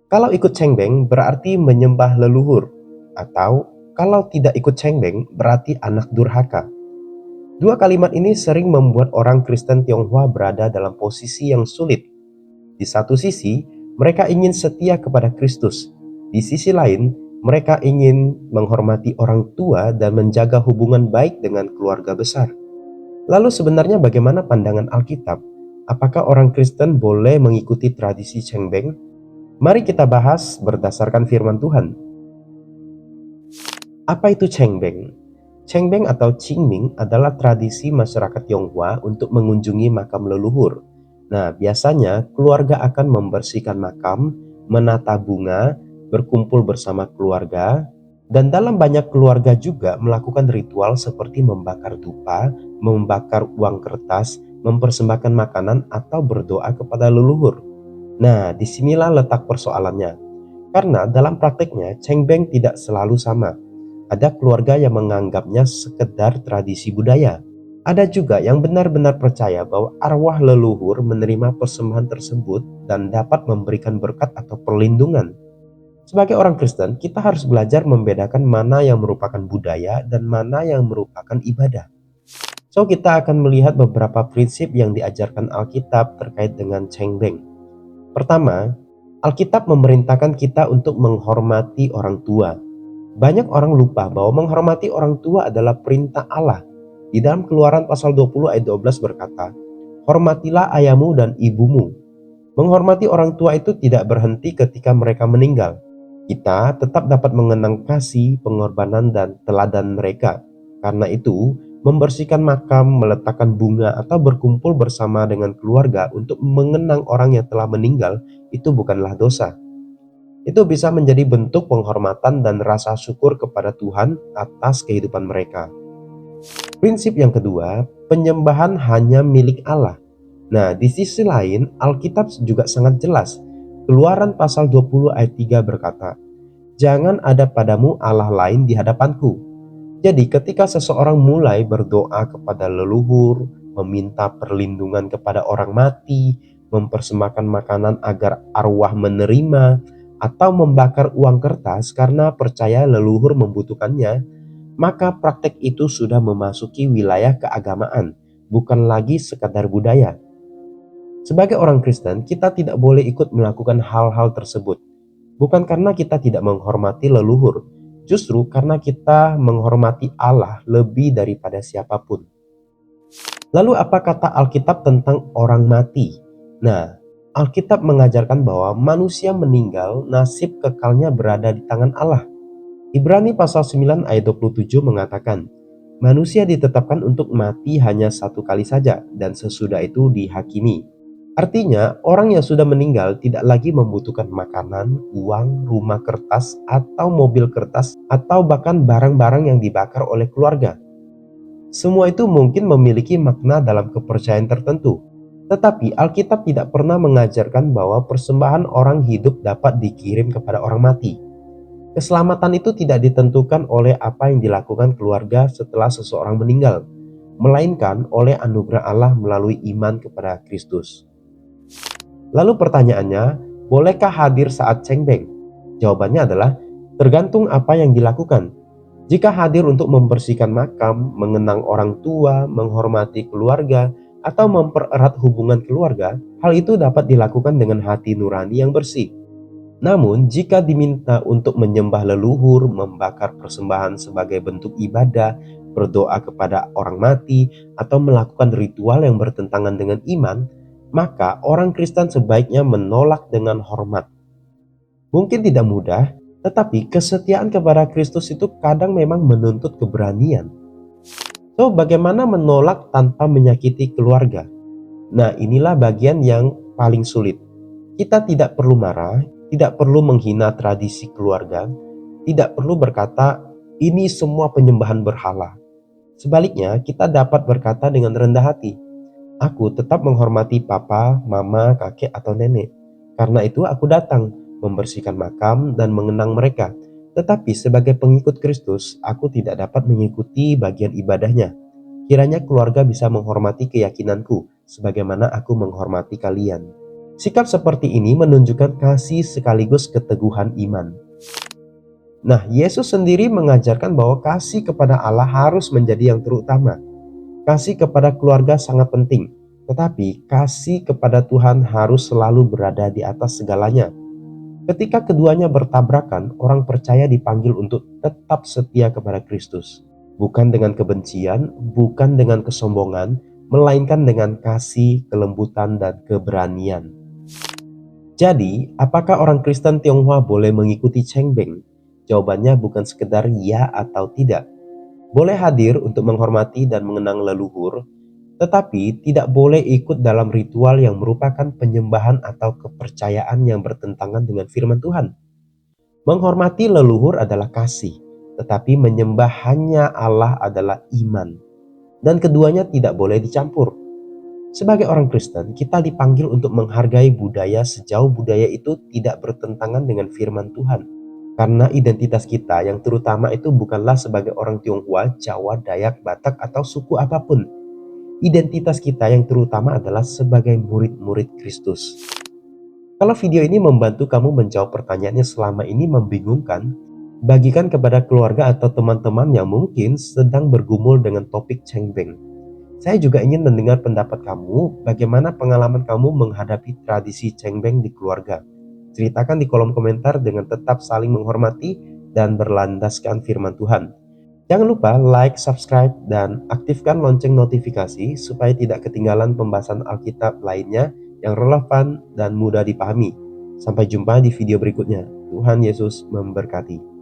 Kalau ikut cengbeng berarti menyembah leluhur, atau kalau tidak ikut cengbeng berarti anak durhaka. Dua kalimat ini sering membuat orang Kristen Tionghoa berada dalam posisi yang sulit. Di satu sisi, mereka ingin setia kepada Kristus. Di sisi lain, mereka ingin menghormati orang tua dan menjaga hubungan baik dengan keluarga besar. Lalu sebenarnya bagaimana pandangan Alkitab? Apakah orang Kristen boleh mengikuti tradisi cengbeng? Mari kita bahas berdasarkan firman Tuhan. Apa itu cengbeng? Cengbeng atau Qingming adalah tradisi masyarakat Tionghoa untuk mengunjungi makam leluhur. Nah, biasanya keluarga akan membersihkan makam, menata bunga, berkumpul bersama keluarga, dan dalam banyak keluarga juga melakukan ritual seperti membakar dupa, membakar uang kertas, mempersembahkan makanan, atau berdoa kepada leluhur. Nah, disinilah letak persoalannya. Karena dalam prakteknya, cengbeng tidak selalu sama. Ada keluarga yang menganggapnya sekedar tradisi budaya. Ada juga yang benar-benar percaya bahwa arwah leluhur menerima persembahan tersebut dan dapat memberikan berkat atau perlindungan. Sebagai orang Kristen, kita harus belajar membedakan mana yang merupakan budaya dan mana yang merupakan ibadah. So, kita akan melihat beberapa prinsip yang diajarkan Alkitab terkait dengan cengbeng. Pertama, Alkitab memerintahkan kita untuk menghormati orang tua. Banyak orang lupa bahwa menghormati orang tua adalah perintah Allah. Di dalam Keluaran pasal 20 ayat 12 berkata, "Hormatilah ayahmu dan ibumu." Menghormati orang tua itu tidak berhenti ketika mereka meninggal. Kita tetap dapat mengenang kasih, pengorbanan, dan teladan mereka. Karena itu, membersihkan makam, meletakkan bunga, atau berkumpul bersama dengan keluarga untuk mengenang orang yang telah meninggal itu bukanlah dosa. Itu bisa menjadi bentuk penghormatan dan rasa syukur kepada Tuhan atas kehidupan mereka. Prinsip yang kedua, penyembahan hanya milik Allah. Nah, di sisi lain, Alkitab juga sangat jelas. Keluaran pasal 20 ayat 3 berkata, "Jangan ada padamu Allah lain di hadapanku." Jadi ketika seseorang mulai berdoa kepada leluhur, meminta perlindungan kepada orang mati, mempersembahkan makanan agar arwah menerima, atau membakar uang kertas karena percaya leluhur membutuhkannya, maka praktek itu sudah memasuki wilayah keagamaan, bukan lagi sekadar budaya. Sebagai orang Kristen, kita tidak boleh ikut melakukan hal-hal tersebut. Bukan karena kita tidak menghormati leluhur, justru karena kita menghormati Allah lebih daripada siapapun. Lalu apa kata Alkitab tentang orang mati? Nah, Alkitab mengajarkan bahwa manusia meninggal, nasib kekalnya berada di tangan Allah. Ibrani pasal 9 ayat 27 mengatakan, "Manusia ditetapkan untuk mati hanya satu kali saja, dan sesudah itu dihakimi." Artinya, orang yang sudah meninggal tidak lagi membutuhkan makanan, uang, rumah kertas, atau mobil kertas, atau bahkan barang-barang yang dibakar oleh keluarga. Semua itu mungkin memiliki makna dalam kepercayaan tertentu, tetapi Alkitab tidak pernah mengajarkan bahwa persembahan orang hidup dapat dikirim kepada orang mati. Keselamatan itu tidak ditentukan oleh apa yang dilakukan keluarga setelah seseorang meninggal, melainkan oleh anugerah Allah melalui iman kepada Kristus. Lalu pertanyaannya, bolehkah hadir saat cengbeng? Jawabannya adalah tergantung apa yang dilakukan. Jika hadir untuk membersihkan makam, mengenang orang tua, menghormati keluarga, atau mempererat hubungan keluarga, hal itu dapat dilakukan dengan hati nurani yang bersih. Namun, jika diminta untuk menyembah leluhur, membakar persembahan sebagai bentuk ibadah, berdoa kepada orang mati, atau melakukan ritual yang bertentangan dengan iman, maka orang Kristen sebaiknya menolak dengan hormat. Mungkin tidak mudah, tetapi kesetiaan kepada Kristus itu kadang memang menuntut keberanian. So, bagaimana menolak tanpa menyakiti keluarga? Nah, inilah bagian yang paling sulit. Kita tidak perlu marah, tidak perlu menghina tradisi keluarga, tidak perlu berkata, "Ini semua penyembahan berhala." Sebaliknya, kita dapat berkata dengan rendah hati, "Aku tetap menghormati papa, mama, kakek, atau nenek. Karena itu aku datang, membersihkan makam dan mengenang mereka. Tetapi sebagai pengikut Kristus, aku tidak dapat mengikuti bagian ibadahnya. Kiranya keluarga bisa menghormati keyakinanku, sebagaimana aku menghormati kalian." Sikap seperti ini menunjukkan kasih sekaligus keteguhan iman. Nah, Yesus sendiri mengajarkan bahwa kasih kepada Allah harus menjadi yang terutama. Kasih kepada keluarga sangat penting, tetapi kasih kepada Tuhan harus selalu berada di atas segalanya. Ketika keduanya bertabrakan, orang percaya dipanggil untuk tetap setia kepada Kristus. Bukan dengan kebencian, bukan dengan kesombongan, melainkan dengan kasih, kelembutan, dan keberanian. Jadi, apakah orang Kristen Tionghoa boleh mengikuti Cheng Beng? Jawabannya bukan sekedar ya atau tidak. Boleh hadir untuk menghormati dan mengenang leluhur, tetapi tidak boleh ikut dalam ritual yang merupakan penyembahan atau kepercayaan yang bertentangan dengan firman Tuhan. Menghormati leluhur adalah kasih, tetapi menyembah hanya Allah adalah iman. Dan keduanya tidak boleh dicampur. Sebagai orang Kristen, kita dipanggil untuk menghargai budaya sejauh budaya itu tidak bertentangan dengan firman Tuhan. Karena identitas kita yang terutama itu bukanlah sebagai orang Tionghoa, Jawa, Dayak, Batak, atau suku apapun. Identitas kita yang terutama adalah sebagai murid-murid Kristus. Kalau video ini membantu kamu menjawab pertanyaannya selama ini membingungkan, bagikan kepada keluarga atau teman-teman yang mungkin sedang bergumul dengan topik Cheng Beng. Saya juga ingin mendengar pendapat kamu, bagaimana pengalaman kamu menghadapi tradisi Cheng Beng di keluarga. Ceritakan di kolom komentar dengan tetap saling menghormati dan berlandaskan firman Tuhan. Jangan lupa like, subscribe, dan aktifkan lonceng notifikasi supaya tidak ketinggalan pembahasan Alkitab lainnya yang relevan dan mudah dipahami. Sampai jumpa di video berikutnya. Tuhan Yesus memberkati.